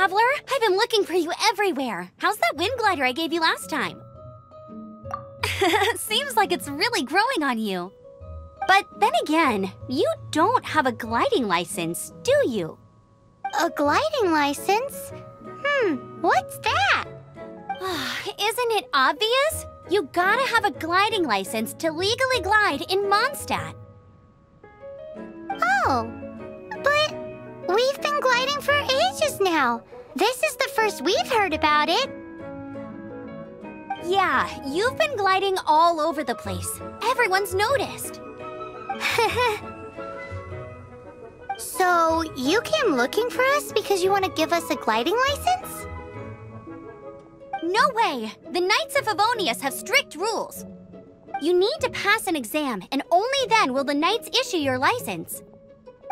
traveler. I've been looking for you everywhere. How's that wind glider I gave you last time? Seems like it's really growing on you. But then again, you don't have a gliding license, do you? A gliding license? What's that? Isn't it obvious? You gotta have a gliding license to legally glide in Mondstadt. Oh, but we've been gliding for ages now. This is the first we've heard about it. Yeah, you've been gliding all over the place. Everyone's noticed. So, you came looking for us because you want to give us a gliding license? No way! The Knights of Favonius have strict rules. You need to pass an exam, and only then will the Knights issue your license.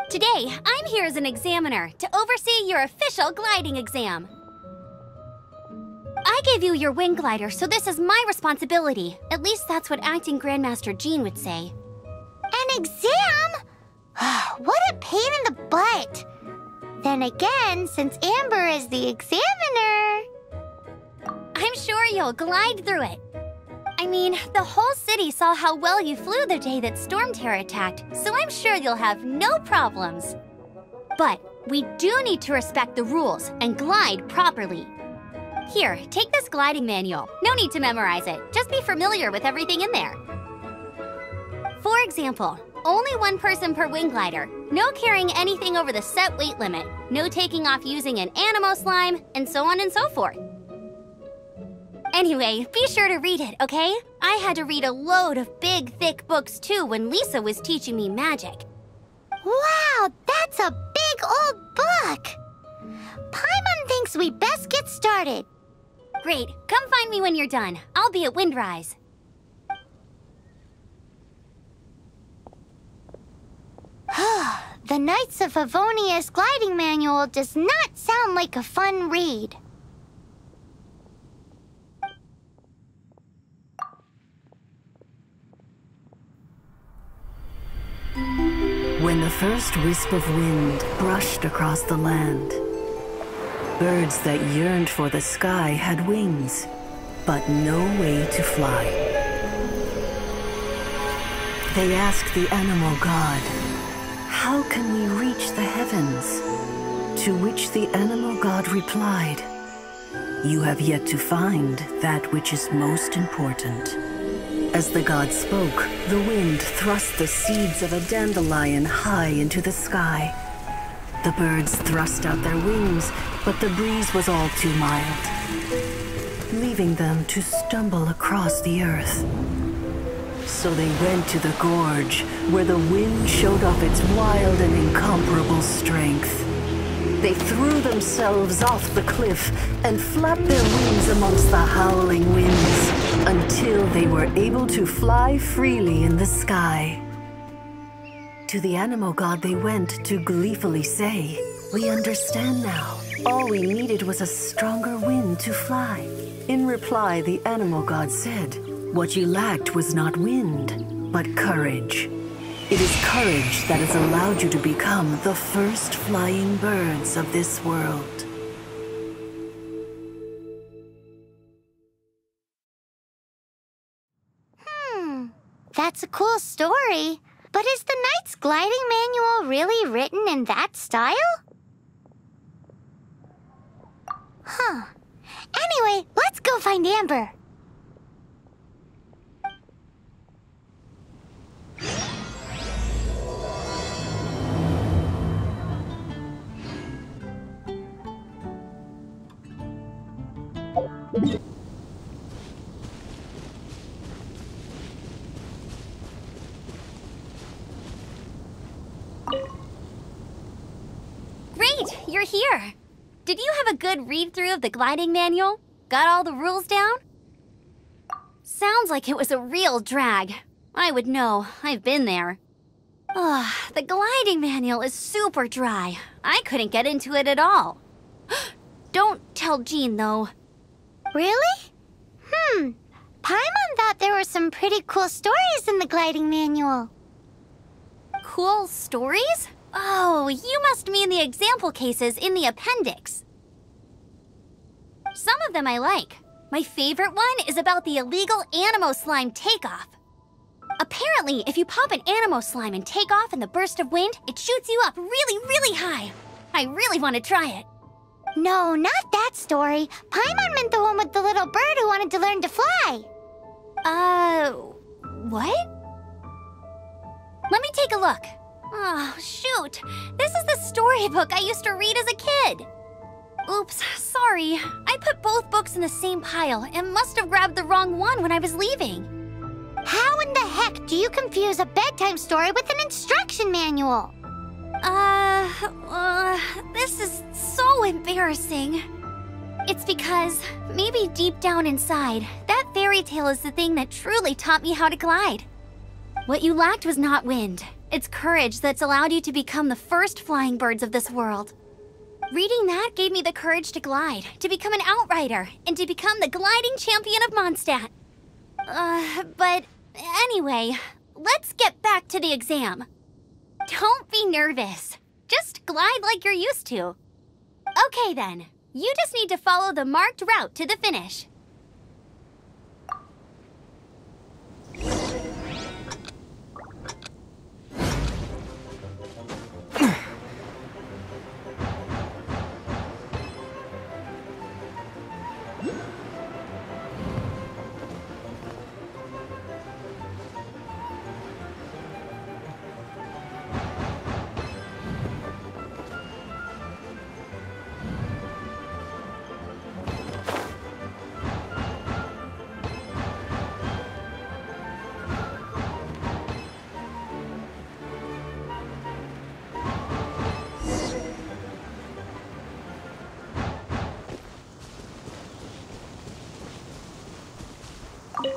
Today, I'm here as an examiner to oversee your official gliding exam. I gave you your wing glider, so this is my responsibility. At least that's what Acting Grandmaster Jean would say. An exam? What a pain in the butt! Then again, since Amber is the examiner... I'm sure you'll glide through it. I mean, the whole city saw how well you flew the day that Storm Terror attacked, so I'm sure you'll have no problems. But we do need to respect the rules and glide properly. Here, take this gliding manual. No need to memorize it. Just be familiar with everything in there. For example, only one person per wing glider, no carrying anything over the set weight limit, no taking off using an Animo slime, and so on and so forth. Anyway, be sure to read it, okay? I had to read a load of big, thick books too when Lisa was teaching me magic. Wow, that's a big old book! Paimon thinks we best get started. Great, come find me when you're done. I'll be at Windrise. The Knights of Favonius gliding manual does not sound like a fun read. When the first wisp of wind brushed across the land, birds that yearned for the sky had wings, but no way to fly. They asked the animal god, "How can we reach the heavens?" To which the animal god replied, "You have yet to find that which is most important." As the god spoke, the wind thrust the seeds of a dandelion high into the sky. The birds thrust out their wings, but the breeze was all too mild, leaving them to stumble across the earth. So they went to the gorge, where the wind showed off its wild and incomparable strength. They threw themselves off the cliff and flapped their wings amongst the howling winds until they were able to fly freely in the sky. To the animal god they went to gleefully say, "We understand now. All we needed was a stronger wind to fly." In reply, the animal god said, "What you lacked was not wind, but courage. It is courage that has allowed you to become the first flying birds of this world." That's a cool story. But is the Knight's gliding manual really written in that style? Anyway, let's go find Amber. Great, you're here. Did you have a good read-through of the gliding manual? Got all the rules down? Sounds like it was a real drag. I would know. I've been there. The gliding manual is super dry. I couldn't get into it at all. Don't tell Jean, though. Really? Paimon thought there were some pretty cool stories in the gliding manual. Cool stories? Oh, you must mean the example cases in the appendix. Some of them I like. My favorite one is about the illegal Animo Slime takeoff. Apparently, if you pop an Animo Slime and take off in the burst of wind, it shoots you up really, really high. I really want to try it. No, not that story. Paimon meant the one with the little bird who wanted to learn to fly. What? Let me take a look. Oh, shoot. This is the storybook I used to read as a kid. Oops, sorry. I put both books in the same pile and must have grabbed the wrong one when I was leaving. How in the heck do you confuse a bedtime story with an instruction manual? This is so embarrassing. It's because, maybe deep down inside, that fairy tale is the thing that truly taught me how to glide. What you lacked was not wind. It's courage that's allowed you to become the first flying birds of this world. Reading that gave me the courage to glide, to become an outrider, and to become the gliding champion of Mondstadt. But anyway, let's get back to the exam. Don't be nervous. Just glide like you're used to. Okay then, you just need to follow the marked route to the finish.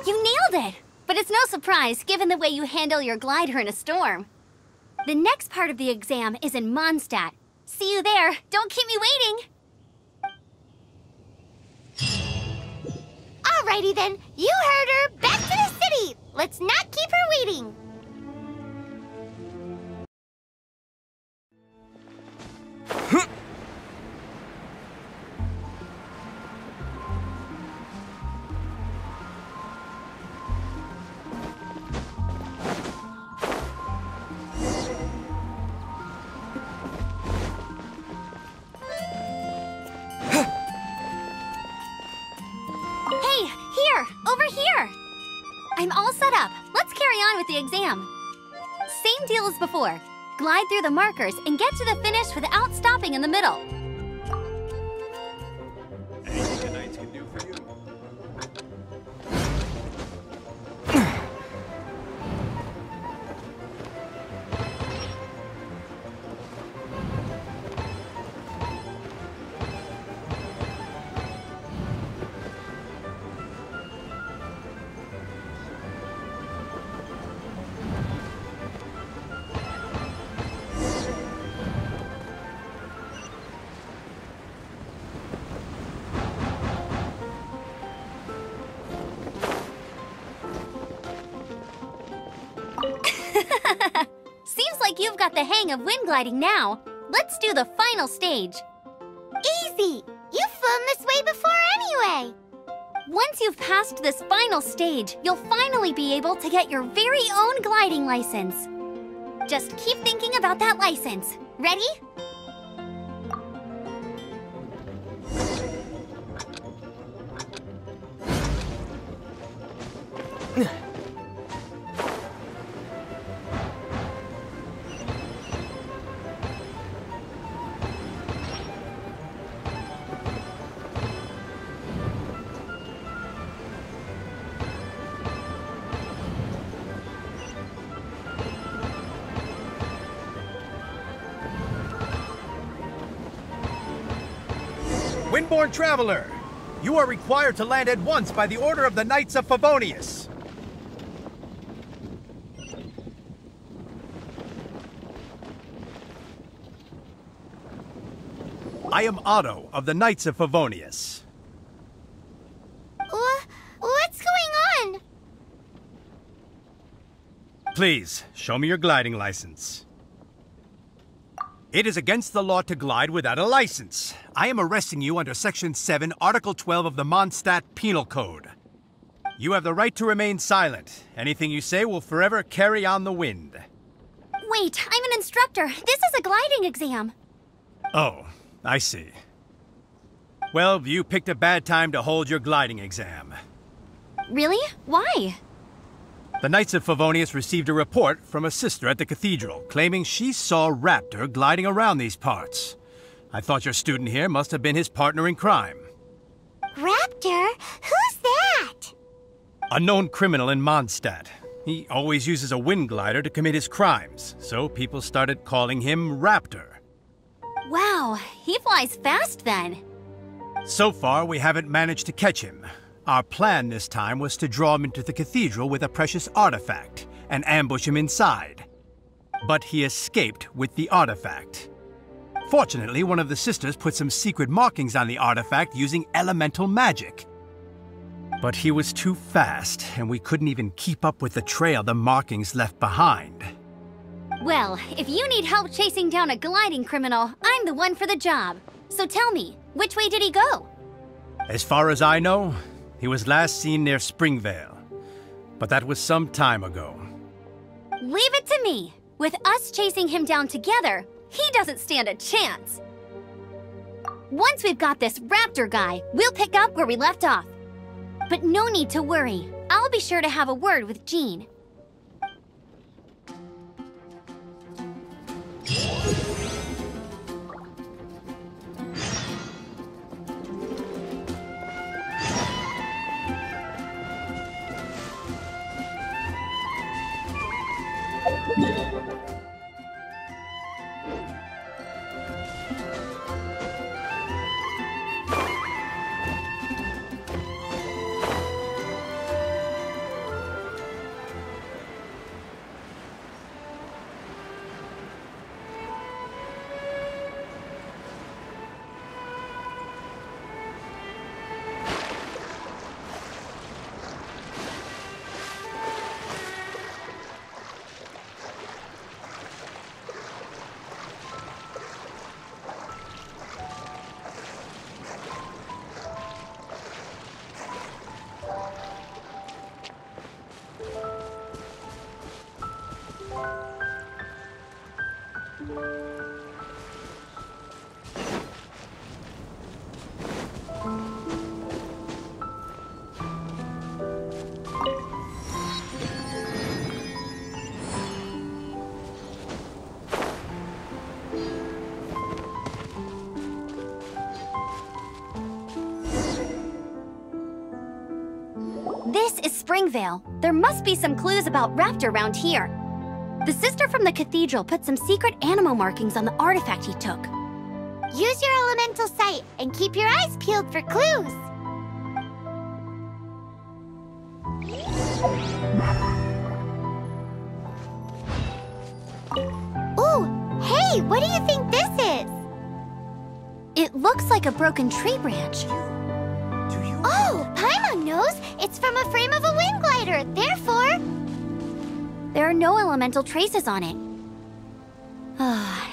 You nailed it! But it's no surprise, given the way you handle your glider in a storm. The next part of the exam is in Mondstadt. See you there. Don't keep me waiting! Alrighty then, you heard her. Back to the city. Let's not keep her waiting. Over here! I'm all set up. Let's carry on with the exam. Same deal as before. Glide through the markers and get to the finish without stopping in the middle. Anything the Knights can do for you? Seems like you've got the hang of wind gliding now. Let's do the final stage. Easy! You've flown this way before anyway! Once you've passed this final stage, you'll finally be able to get your very own gliding license. Just keep thinking about that license. Ready? Windborne Traveler, you are required to land at once by the order of the Knights of Favonius. I am Otto of the Knights of Favonius. What's going on? Please, show me your gliding license. It is against the law to glide without a license. I am arresting you under Section 7, Article 12 of the Mondstadt Penal Code. You have the right to remain silent. Anything you say will forever carry on the wind. Wait, I'm an instructor. This is a gliding exam. Oh, I see. Well, you picked a bad time to hold your gliding exam. Really? Why? The Knights of Favonius received a report from a sister at the cathedral claiming she saw Raptor gliding around these parts. I thought your student here must have been his partner in crime. Raptor? Who's that? A known criminal in Mondstadt. He always uses a wind glider to commit his crimes, so people started calling him Raptor. Wow, he flies fast then. So far, we haven't managed to catch him. Our plan this time was to draw him into the cathedral with a precious artifact and ambush him inside. But he escaped with the artifact. Fortunately, one of the sisters put some secret markings on the artifact using elemental magic. But he was too fast, and we couldn't even keep up with the trail the markings left behind. Well, if you need help chasing down a gliding criminal, I'm the one for the job. So tell me, which way did he go? As far as I know, he was last seen near Springvale. But that was some time ago. Leave it to me. With us chasing him down together, he doesn't stand a chance. Once we've got this Raptor guy, we'll pick up where we left off. But no need to worry. I'll be sure to have a word with Jean. This is Springvale. There must be some clues about Raptor around here. The sister from the cathedral put some secret animal markings on the artifact he took. Use your elemental sight and keep your eyes peeled for clues. Ooh, hey, what do you think this is? It looks like a broken tree branch. Oh, Paimon knows. It's from a frame of a wind glider. Therefore, There are no elemental traces on it.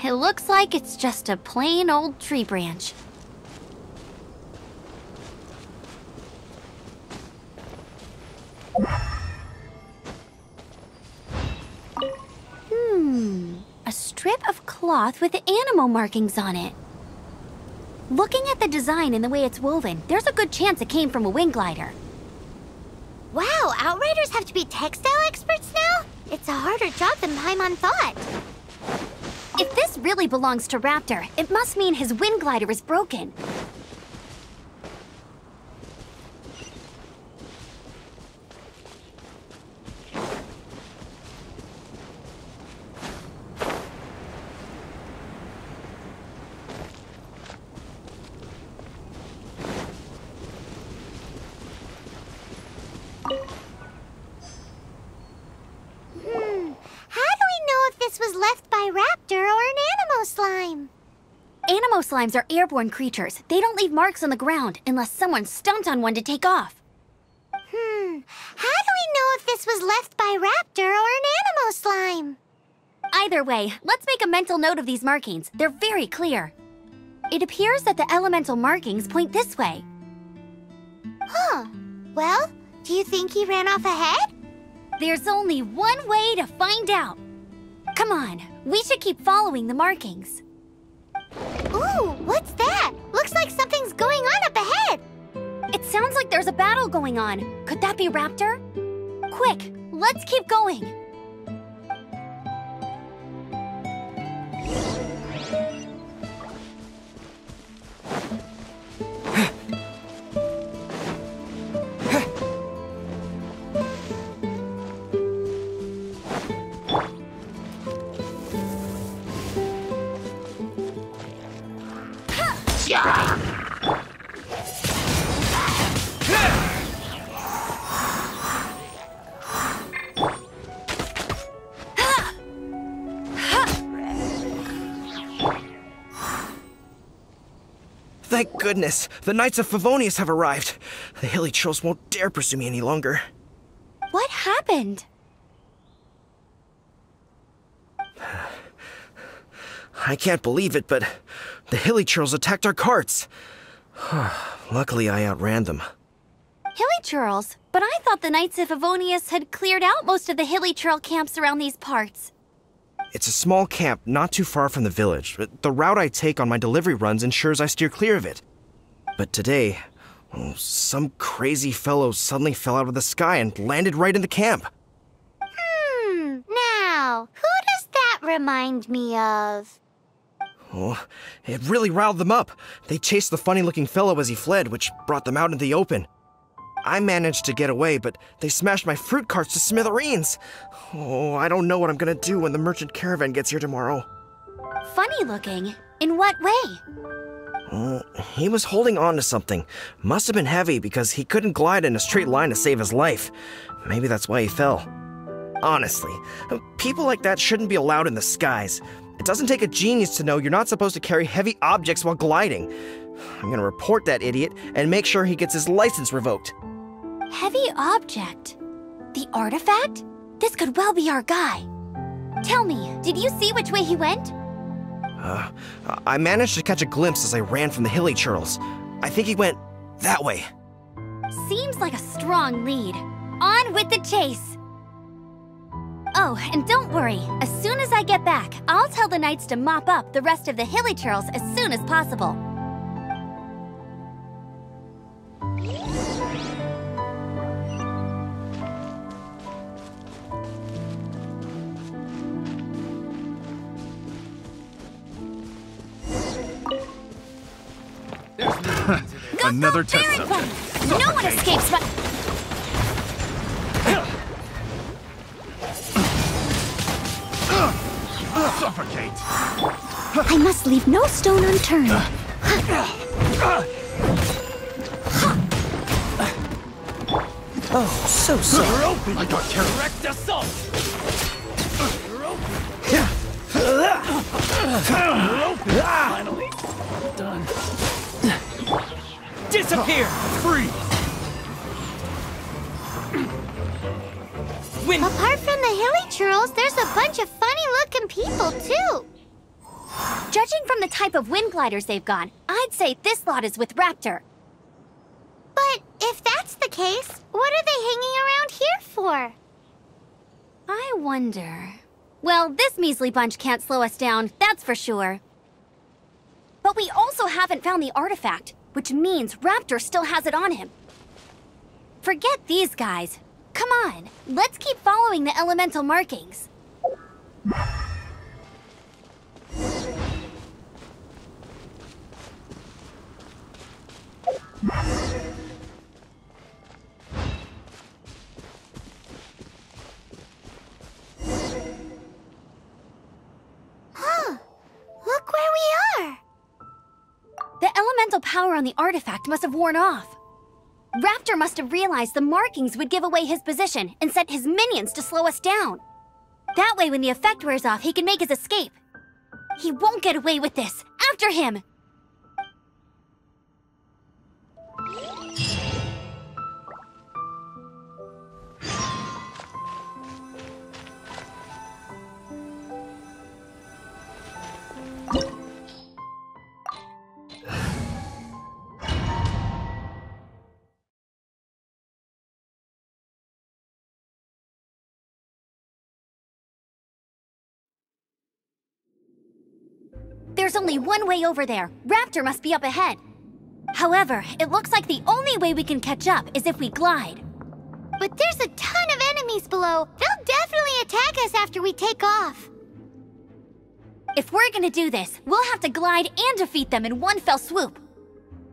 It looks like it's just a plain old tree branch. A strip of cloth with animal markings on it. Looking at the design and the way it's woven, there's a good chance it came from a wind glider. wow, Outriders have to be textile experts now? It's a harder job than Paimon thought. If this really belongs to Raptor, it must mean his wind glider is broken. How do we know if this was left by Raptor or an Animo slime? Animo slimes are airborne creatures. They don't leave marks on the ground unless someone stomped on one to take off. How do we know if this was left by Raptor or an Animo slime? I Either way, let's make a mental note of these markings. They're very clear. It appears that the elemental markings point this way. Huh. Well, do you think he ran off ahead? There's only one way to find out. Come on, we should keep following the markings. Ooh, what's that? Looks like something's going on up ahead. It sounds like there's a battle going on. Could that be Raptor? Quick, let's keep going. Thank goodness, the Knights of Favonius have arrived. The hilly trolls won't dare pursue me any longer. What happened? I can't believe it, but the hilly trolls attacked our carts. Luckily, I outran them. Hilly Churls? But I thought the Knights of Favonius had cleared out most of the Hilly Churl camps around these parts. It's a small camp not too far from the village. The route I take on my delivery runs ensures I steer clear of it. But today, some crazy fellow suddenly fell out of the sky and landed right in the camp. Now, who does that remind me of? Oh, it really riled them up. They chased the funny-looking fellow as he fled, which brought them out into the open. I managed to get away, but they smashed my fruit carts to smithereens. Oh, I don't know what I'm gonna do when the merchant caravan gets here tomorrow. Funny looking? In what way? He was holding on to something. Must have been heavy because he couldn't glide in a straight line to save his life. Maybe that's why he fell. Honestly, people like that shouldn't be allowed in the skies. It doesn't take a genius to know you're not supposed to carry heavy objects while gliding. I'm gonna report that idiot and make sure he gets his license revoked. Heavy object? The artifact? This could well be our guy. Tell me, did you see which way he went? I managed to catch a glimpse as I ran from the hilly churls. I think he went that way. Seems like a strong lead. On with the chase! Oh, and don't worry. As soon as I get back, I'll tell the Knights to mop up the rest of the hilly churls as soon as possible. Another test Very subject. fun. No one escapes my... Suffocate! I must leave no stone unturned. Oh, so sorry. You're open! I got direct assault! You're open! You're open! Finally! Done. Disappear! Free! Win! Apart from the hilly churls, there's a bunch of funny-looking people, too. Judging from the type of wind gliders they've got, I'd say this lot is with Raptor. But if that's the case, what are they hanging around here for? I wonder... Well, this measly bunch can't slow us down, that's for sure. But we also haven't found the artifact, which means Raptor still has it on him. Forget these guys. Come on, let's keep following the elemental markings. Look where we are. The elemental power on the artifact must have worn off. Raptor must have realized the markings would give away his position and sent his minions to slow us down. That way, when the effect wears off, he can make his escape. He won't get away with this. After him! There's only one way over there. Raptor must be up ahead. However, it looks like the only way we can catch up is if we glide. But there's a ton of enemies below. They'll definitely attack us after we take off. If we're gonna do this, we'll have to glide and defeat them in one fell swoop.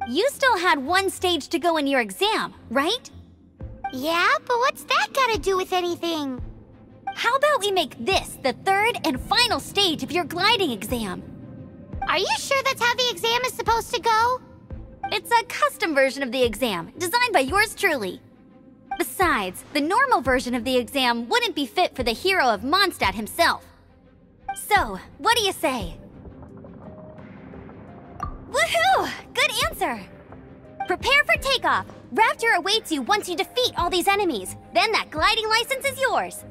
You still had one stage to go in your exam, right? Yeah, but what's that got to do with anything? How about we make this the third and final stage of your gliding exam? Are you sure that's how the exam is supposed to go? It's a custom version of the exam, designed by yours truly. Besides, the normal version of the exam wouldn't be fit for the hero of Mondstadt himself. So, what do you say? Woohoo! Good answer! Prepare for takeoff. Raptor awaits you once you defeat all these enemies. Then that gliding license is yours.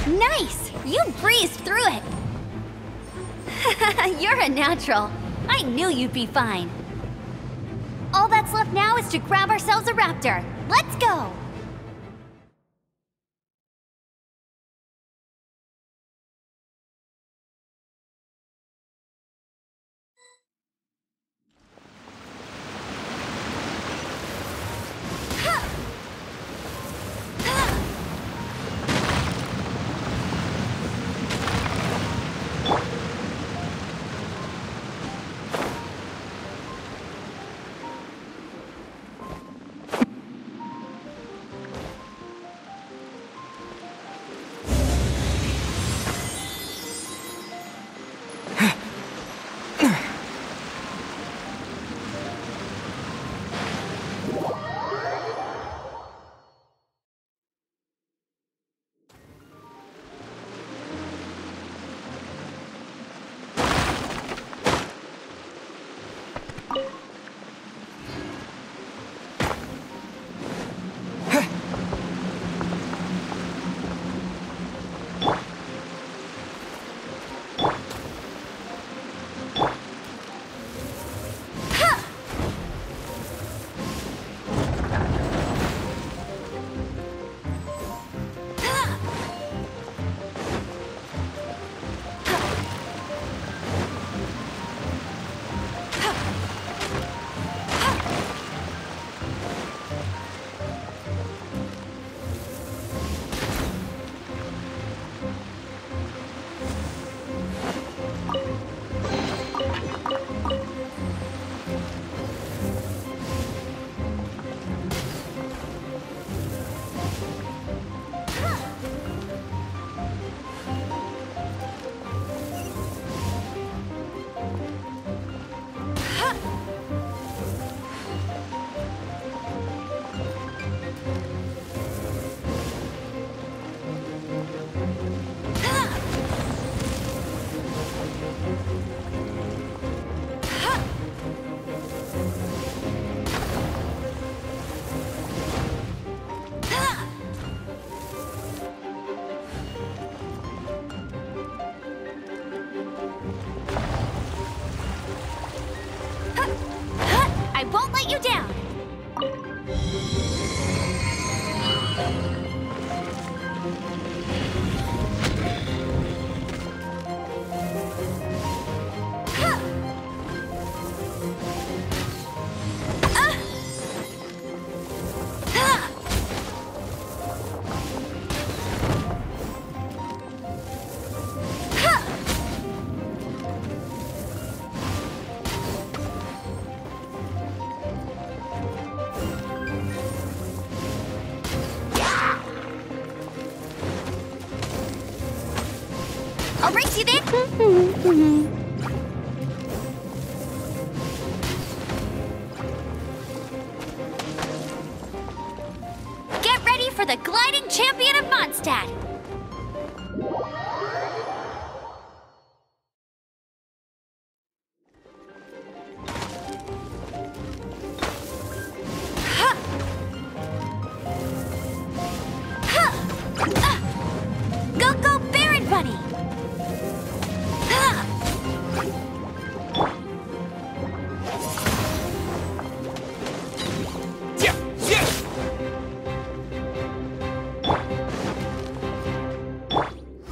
Nice! You breezed through it! You're a natural. I knew you'd be fine. All that's left now is to grab ourselves a raptor. Let's go! I'll race you there. Get ready for the gliding champion of Mondstadt. Go, go, Baron Bunny!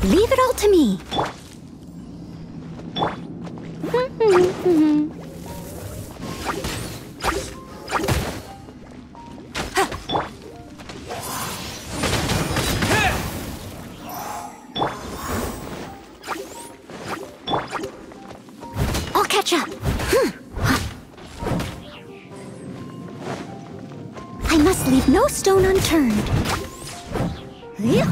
Leave it all to me. I'll catch up. I must leave no stone unturned. Yeah.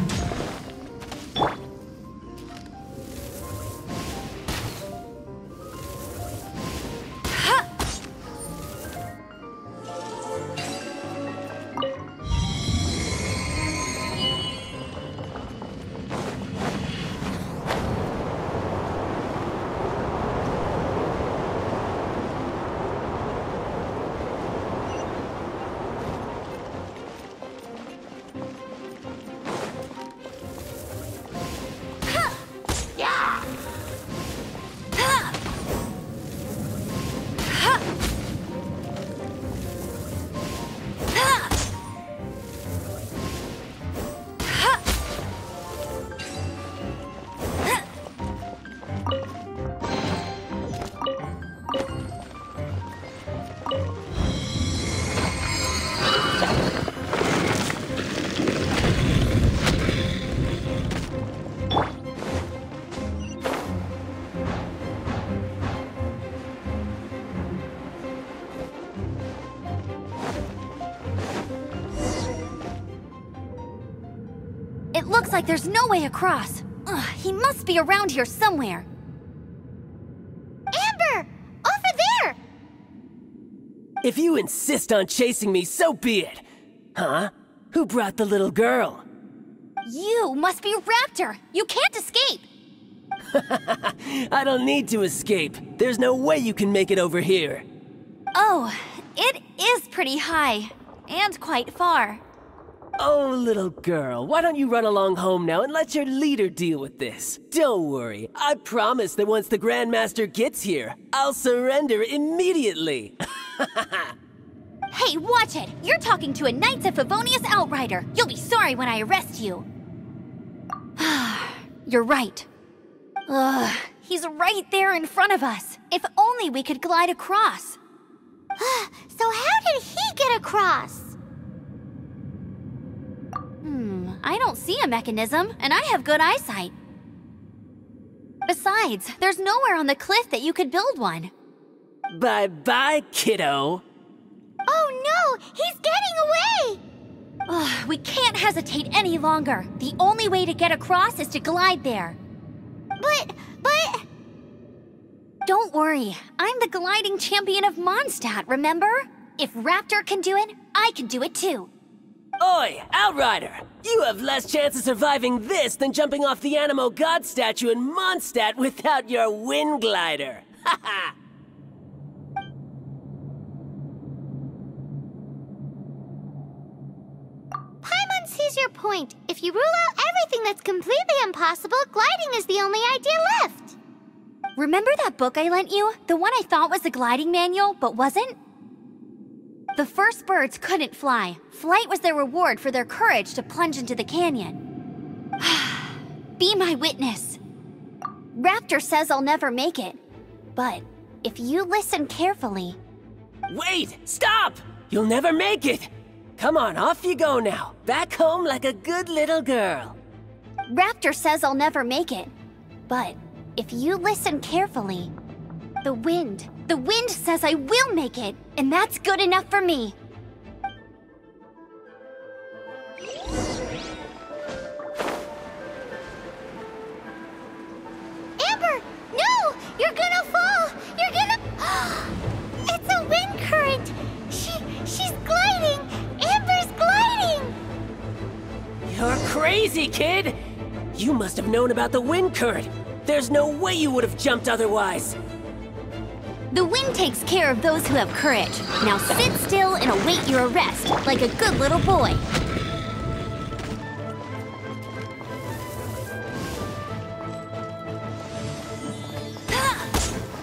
It looks like there's no way across. Ugh, he must be around here somewhere. Amber! Over there! If you insist on chasing me, so be it. Huh? Who brought the little girl? You must be Raptor. You can't escape. I don't need to escape. There's no way you can make it over here. Oh, it is pretty high. And quite far. Oh, little girl, why don't you run along home now and let your leader deal with this? Don't worry, I promise that once the Grandmaster gets here, I'll surrender immediately. Hey, watch it! You're talking to a Knights of Favonius outrider. You'll be sorry when I arrest you. You're right. Ugh, he's right there in front of us. If only we could glide across. So how did he get across? I don't see a mechanism, and I have good eyesight. Besides, there's nowhere on the cliff that you could build one. Bye-bye, kiddo. Oh no! He's getting away! Ugh, we can't hesitate any longer. The only way to get across is to glide there. But... Don't worry, I'm the gliding champion of Mondstadt, remember? If Raptor can do it, I can do it too. Oi, Outrider! You have less chance of surviving this than jumping off the Animo God statue in Mondstadt without your wind glider. Haha! Paimon sees your point. If you rule out everything that's completely impossible, gliding is the only idea left. Remember that book I lent you? The one I thought was the gliding manual, but wasn't? The first birds couldn't fly. Flight was their reward for their courage to plunge into the canyon. Be my witness. Raptor says I'll never make it. But if you listen carefully... Wait! Stop! You'll never make it! Come on, off you go now. Back home like a good little girl. Raptor says I'll never make it. But if you listen carefully... The wind says I will make it, and that's good enough for me. crazy, kid! You must have known about the wind current. There's no way you would have jumped otherwise. The wind takes care of those who have courage. Now sit still and await your arrest, like a good little boy.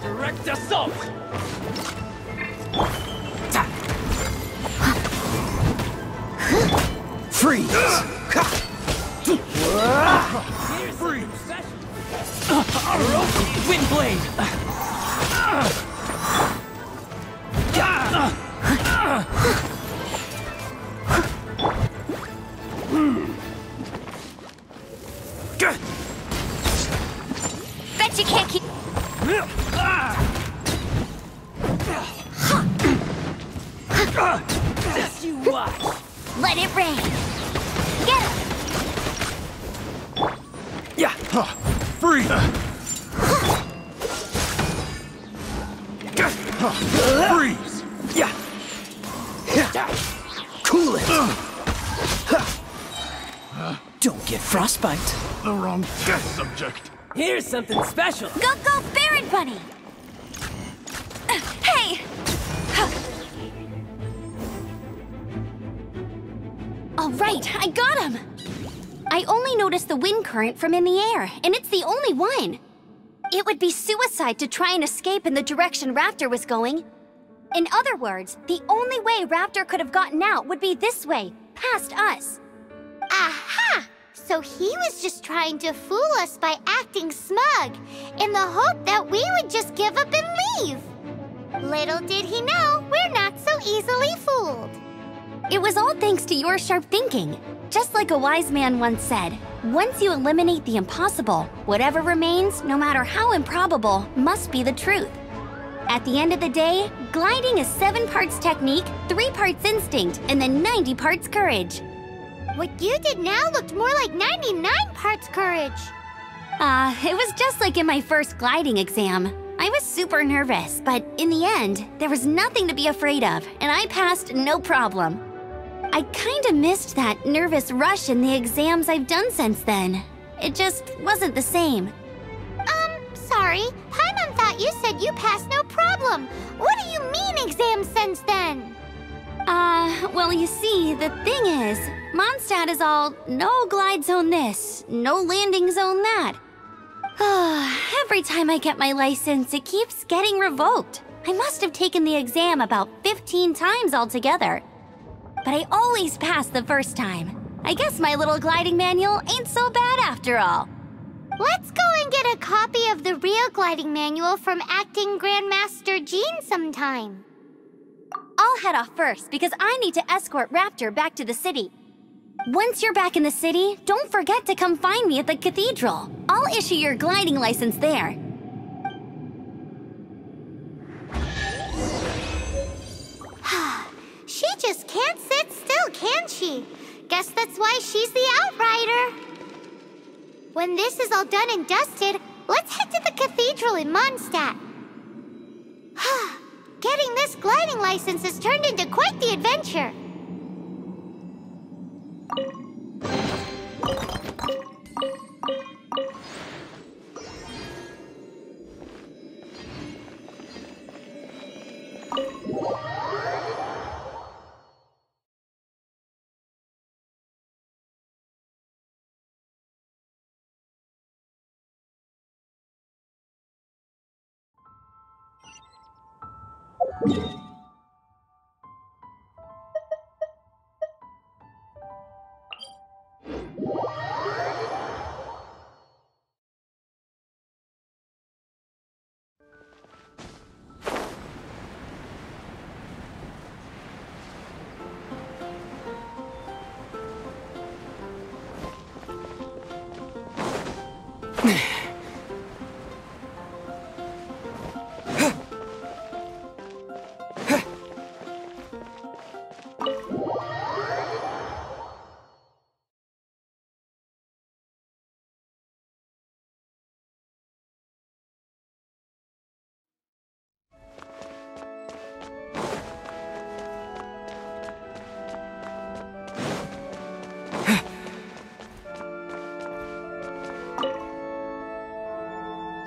Direct assault! Freeze! Freeze! Wind blade! Bet you can't keep... Just you watch! Let it rain. Get him! Yeah! Freeze! Freeze! Yeah! Cool it! Don't get frostbite. The wrong test subject. Here's something special! Go, go, Baron Bunny! Hey! All right, I got him! I only noticed the wind current from in the air, and it's the only one. It would be suicide to try and escape in the direction Raptor was going. In other words, the only way Raptor could have gotten out would be this way, past us. Aha! So he was just trying to fool us by acting smug, in the hope that we would just give up and leave. Little did he know, we're not so easily fooled. It was all thanks to your sharp thinking. Just like a wise man once said, once you eliminate the impossible, whatever remains, no matter how improbable, must be the truth. At the end of the day, gliding is 7 parts technique, 3 parts instinct, and then 90 parts courage. What you did now looked more like 99 parts courage. It was just like in my first gliding exam. I was super nervous, but in the end, there was nothing to be afraid of, and I passed no problem. I kinda missed that nervous rush in the exams I've done since then. It just wasn't the same. Sorry. Paimon thought you said you passed no problem. What do you mean exams since then? Well, you see, the thing is, Mondstadt is all no glide zone this, no landing zone that. Every time I get my license, it keeps getting revoked. I must have taken the exam about 15 times altogether. But I always pass the first time. I guess my little gliding manual ain't so bad after all. Let's go and get a copy of the real gliding manual from Acting Grandmaster Jean sometime. I'll head off first because I need to escort Raptor back to the city. Once you're back in the city, don't forget to come find me at the cathedral. I'll issue your gliding license there. She just can't sit still, can she? Guess that's why she's the outrider. When this is all done and dusted, let's head to the cathedral in Mondstadt. Getting this gliding license has turned into quite the adventure.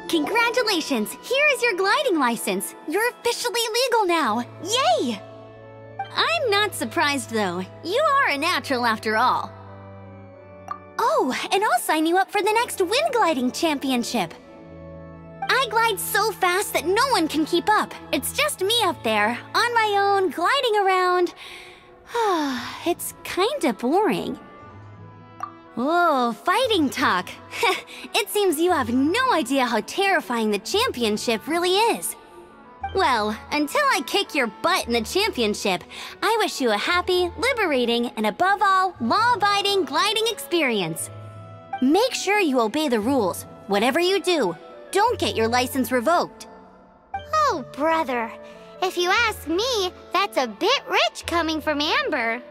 Congratulations! Here is your gliding license. You're officially legal now. Yay! I'm not surprised, though. You are a natural after all. Oh, and I'll sign you up for the next wind gliding championship. I glide so fast that no one can keep up. It's just me up there, on my own, gliding around. It's kinda boring. Oh, fighting talk. It seems you have no idea how terrifying the championship really is. Well, until I kick your butt in the championship, I wish you a happy, liberating, and above all, law-abiding gliding experience. Make sure you obey the rules. Whatever you do, don't get your license revoked. Oh, brother. If you ask me, that's a bit rich coming from Amber.